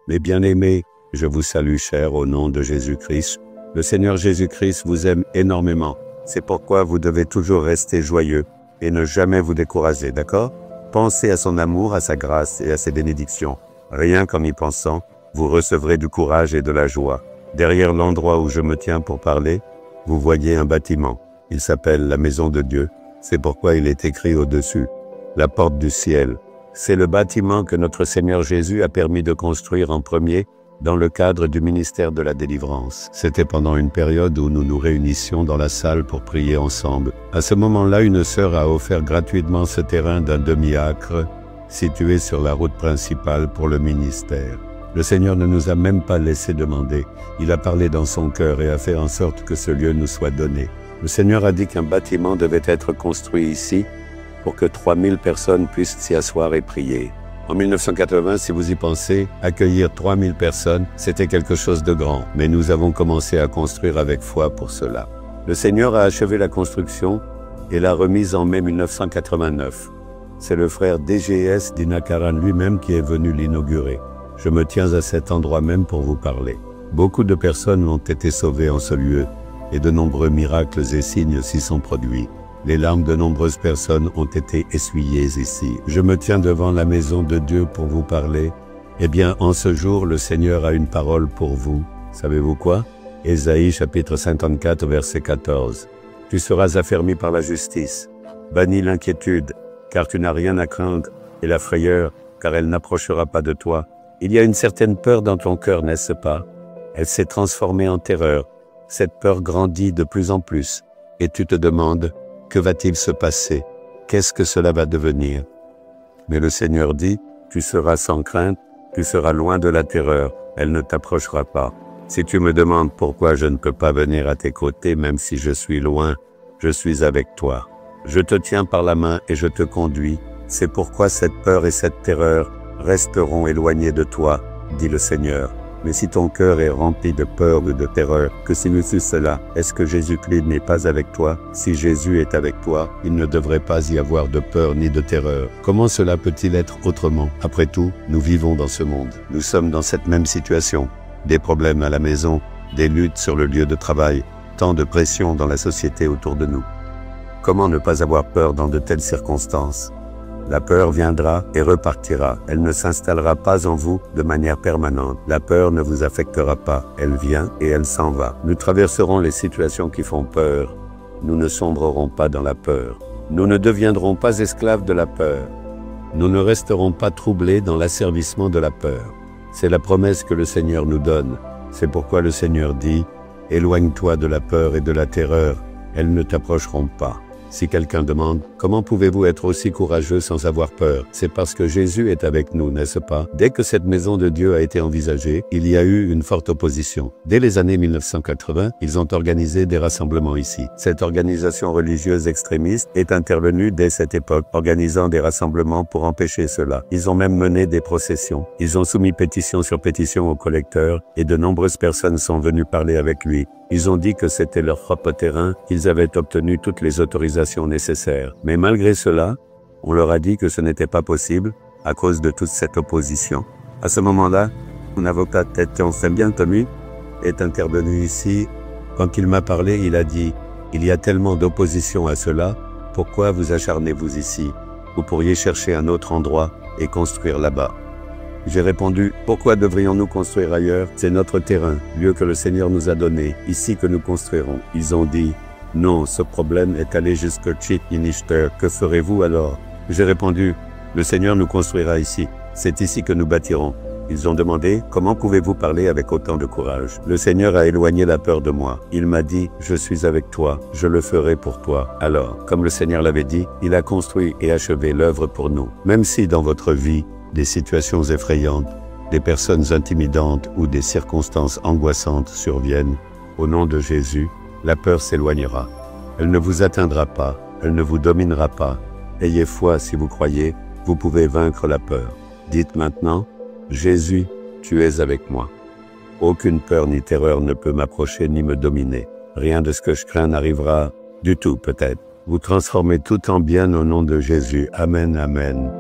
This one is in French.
Mes bien-aimés, je vous salue chers au nom de Jésus-Christ. Le Seigneur Jésus-Christ vous aime énormément. C'est pourquoi vous devez toujours rester joyeux et ne jamais vous décourager, d'accord? Pensez à son amour, à sa grâce et à ses bénédictions. Rien qu'en y pensant, vous recevrez du courage et de la joie. Derrière l'endroit où je me tiens pour parler, vous voyez un bâtiment. Il s'appelle la Maison de Dieu. C'est pourquoi il est écrit au-dessus, la porte du ciel. C'est le bâtiment que notre Seigneur Jésus a permis de construire en premier dans le cadre du ministère de la délivrance. C'était pendant une période où nous nous réunissions dans la salle pour prier ensemble. À ce moment-là, une sœur a offert gratuitement ce terrain d'un demi-acre situé sur la route principale pour le ministère. Le Seigneur ne nous a même pas laissé demander. Il a parlé dans son cœur et a fait en sorte que ce lieu nous soit donné. Le Seigneur a dit qu'un bâtiment devait être construit ici pour que 3000 personnes puissent s'y asseoir et prier. En 1980, si vous y pensez, accueillir 3000 personnes, c'était quelque chose de grand. Mais nous avons commencé à construire avec foi pour cela. Le Seigneur a achevé la construction et l'a remise en mai 1989. C'est le frère DGS Dinakaran lui-même qui est venu l'inaugurer. Je me tiens à cet endroit même pour vous parler. Beaucoup de personnes ont été sauvées en ce lieu et de nombreux miracles et signes s'y sont produits. Les larmes de nombreuses personnes ont été essuyées ici. Je me tiens devant la maison de Dieu pour vous parler. Eh bien, en ce jour, le Seigneur a une parole pour vous. Savez-vous quoi? Ésaïe chapitre 54, verset 14. Tu seras affermi par la justice. Bannis l'inquiétude, car tu n'as rien à craindre, et la frayeur, car elle n'approchera pas de toi. Il y a une certaine peur dans ton cœur, n'est-ce pas? Elle s'est transformée en terreur. Cette peur grandit de plus en plus. Et tu te demandes, que va-t-il se passer? Qu'est-ce que cela va devenir? Mais le Seigneur dit, tu seras sans crainte, tu seras loin de la terreur, elle ne t'approchera pas. Si tu me demandes pourquoi je ne peux pas venir à tes côtés, même si je suis loin, je suis avec toi. Je te tiens par la main et je te conduis. C'est pourquoi cette peur et cette terreur resteront éloignées de toi, dit le Seigneur. Mais si ton cœur est rempli de peur ou de terreur, que signifie cela? Est-ce que Jésus-Christ n'est pas avec toi? Si Jésus est avec toi, il ne devrait pas y avoir de peur ni de terreur. Comment cela peut-il être autrement? Après tout, nous vivons dans ce monde. Nous sommes dans cette même situation. Des problèmes à la maison, des luttes sur le lieu de travail, tant de pression dans la société autour de nous. Comment ne pas avoir peur dans de telles circonstances? La peur viendra et repartira. Elle ne s'installera pas en vous de manière permanente. La peur ne vous affectera pas. Elle vient et elle s'en va. Nous traverserons les situations qui font peur. Nous ne sombrerons pas dans la peur. Nous ne deviendrons pas esclaves de la peur. Nous ne resterons pas troublés dans l'asservissement de la peur. C'est la promesse que le Seigneur nous donne. C'est pourquoi le Seigneur dit, « Éloigne-toi de la peur et de la terreur. Elles ne t'approcheront pas. » Si quelqu'un demande, comment pouvez-vous être aussi courageux sans avoir peur? C'est parce que Jésus est avec nous, n'est-ce pas? Dès que cette maison de Dieu a été envisagée, il y a eu une forte opposition. Dès les années 1980, ils ont organisé des rassemblements ici. Cette organisation religieuse extrémiste est intervenue dès cette époque, organisant des rassemblements pour empêcher cela. Ils ont même mené des processions. Ils ont soumis pétition sur pétition aux collecteurs et de nombreuses personnes sont venues parler avec lui. Ils ont dit que c'était leur propre terrain, qu'ils avaient obtenu toutes les autorisations nécessaires. Mais malgré cela, on leur a dit que ce n'était pas possible à cause de toute cette opposition. À ce moment-là, mon avocat Ted Fabien Tommy est intervenu ici. Quand il m'a parlé, il a dit « Il y a tellement d'opposition à cela, pourquoi vous acharnez-vous ici? Vous pourriez chercher un autre endroit et construire là-bas. » J'ai répondu, pourquoi devrions-nous construire ailleurs? C'est notre terrain, lieu que le Seigneur nous a donné, ici que nous construirons. Ils ont dit, non, ce problème est allé jusque Chit-Inichter, que ferez-vous alors? J'ai répondu, le Seigneur nous construira ici, c'est ici que nous bâtirons. Ils ont demandé, comment pouvez-vous parler avec autant de courage? Le Seigneur a éloigné la peur de moi. Il m'a dit, je suis avec toi, je le ferai pour toi. Alors, comme le Seigneur l'avait dit, il a construit et achevé l'œuvre pour nous. Même si dans votre vie, des situations effrayantes, des personnes intimidantes ou des circonstances angoissantes surviennent, au nom de Jésus, la peur s'éloignera. Elle ne vous atteindra pas, elle ne vous dominera pas. Ayez foi si vous croyez, vous pouvez vaincre la peur. Dites maintenant, Jésus, tu es avec moi. Aucune peur ni terreur ne peut m'approcher ni me dominer. Rien de ce que je crains n'arrivera Du tout peut-être. Vous transformez tout en bien au nom de Jésus. Amen, amen.